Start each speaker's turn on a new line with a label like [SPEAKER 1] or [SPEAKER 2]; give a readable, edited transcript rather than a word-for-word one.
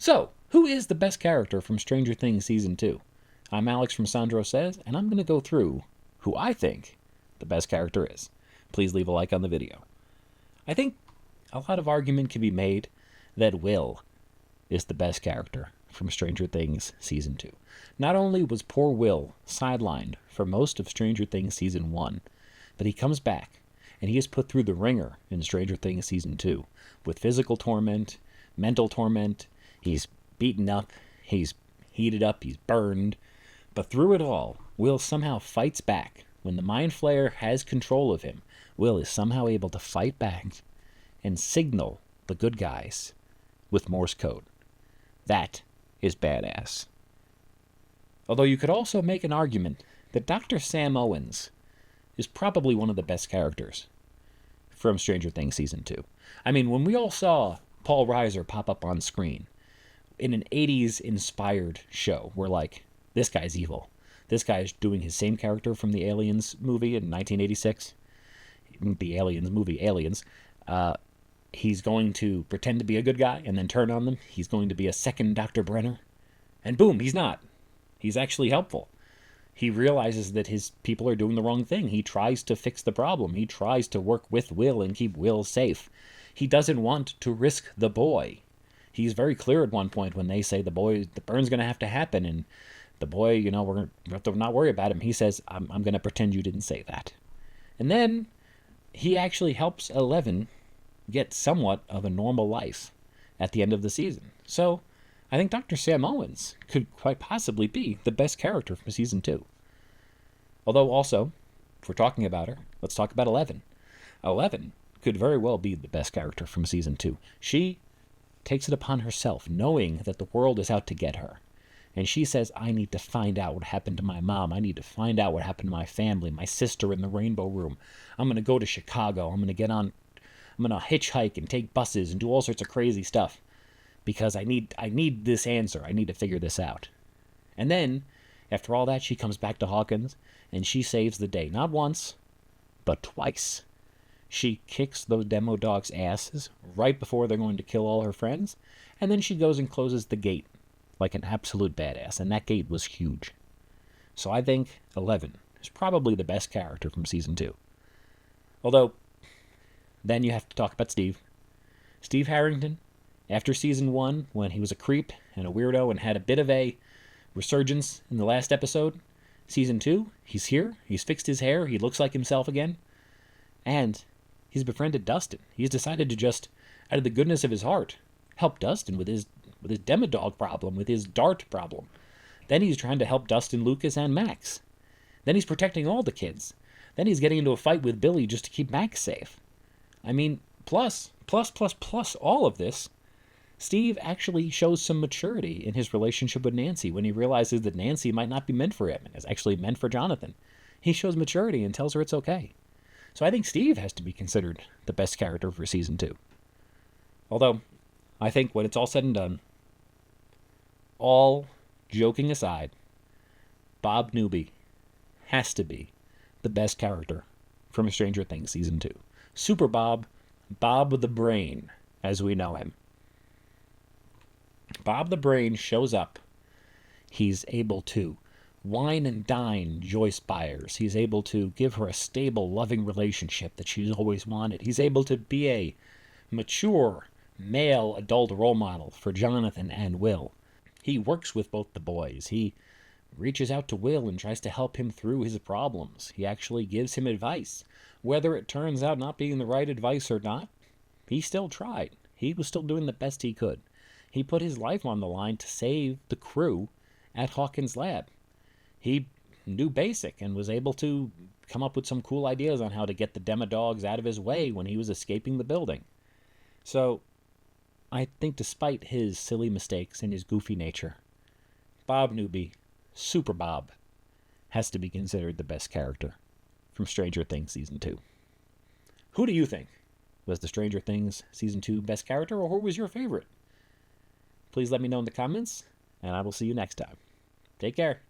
[SPEAKER 1] So, who is the best character from Stranger Things Season 2? I'm Alex from Sandro Says, and I'm going to go through who I think the best character is. Please leave a like on the video. I think a lot of argument can be made that Will is the best character from Stranger Things Season 2. Not only was poor Will sidelined for most of Stranger Things Season 1, but he comes back, and he is put through the ringer in Stranger Things Season 2, with physical torment, mental torment. He's beaten up, he's heated up, he's burned, but through it all, Will somehow fights back. When the Mind Flayer has control of him, Will is somehow able to fight back and signal the good guys with Morse code. That is badass. Although you could also make an argument that Dr. Sam Owens is probably one of the best characters from Stranger Things Season 2. I mean, when we all saw Paul Reiser pop up on screen in an 80s-inspired show, we're like, this guy's evil. This guy's doing his same character from the Aliens movie in 1986. The Aliens movie, Aliens. He's going to pretend to be a good guy and then turn on them. He's going to be a second Dr. Brenner. And boom, he's not. He's actually helpful. He realizes that his people are doing the wrong thing. He tries to fix the problem. He tries to work with Will and keep Will safe. He doesn't want to risk the boy. He's very clear at one point when they say the burn's going to have to happen, and the boy, we're going to have to not worry about him. He says, I'm going to pretend you didn't say that. And then he actually helps Eleven get somewhat of a normal life at the end of the season. So I think Dr. Sam Owens could quite possibly be the best character from Season 2. Although also, if we're talking about her, let's talk about Eleven. Eleven could very well be the best character from Season 2. She takes it upon herself, knowing that the world is out to get her. And she says, I need to find out what happened to my mom. I need to find out what happened to my family, my sister in the Rainbow Room. I'm going to go to Chicago. I'm going to hitchhike and take buses and do all sorts of crazy stuff. Because I need this answer. I need to figure this out. And then, after all that, she comes back to Hawkins, and she saves the day. Not once, but twice. She kicks those demo dogs' asses right before they're going to kill all her friends, and then she goes and closes the gate like an absolute badass, and that gate was huge. So I think Eleven is probably the best character from Season 2. Although, then you have to talk about Steve. Steve Harrington, after Season 1, when he was a creep and a weirdo and had a bit of a resurgence in the last episode, Season 2, he's here, he's fixed his hair, he looks like himself again, and he's befriended Dustin. He's decided to just, out of the goodness of his heart, help Dustin with his Demodog problem, with his Dart problem. Then he's trying to help Dustin, Lucas, and Max. Then he's protecting all the kids. Then he's getting into a fight with Billy just to keep Max safe. I mean, plus all of this, Steve actually shows some maturity in his relationship with Nancy when he realizes that Nancy might not be meant for him and is actually meant for Jonathan. He shows maturity and tells her it's okay. So I think Steve has to be considered the best character for Season 2. Although, I think when it's all said and done, all joking aside, Bob Newby has to be the best character from Stranger Things Season 2. Super Bob, Bob the Brain, as we know him. Bob the Brain shows up. He's able to wine and dine Joyce Byers. He's able to give her a stable, loving relationship that she's always wanted. He's able to be a mature, male adult role model for Jonathan and Will. He works with both the boys. He reaches out to Will and tries to help him through his problems. He actually gives him advice. Whether it turns out not being the right advice or not, he still tried. He was still doing the best he could. He put his life on the line to save the crew at Hawkins' lab. He knew basic and was able to come up with some cool ideas on how to get the Demodogs out of his way when he was escaping the building. So, I think despite his silly mistakes and his goofy nature, Bob Newby, Super Bob, has to be considered the best character from Stranger Things Season 2. Who do you think was the Stranger Things Season 2 best character, or who was your favorite? Please let me know in the comments, and I will see you next time. Take care.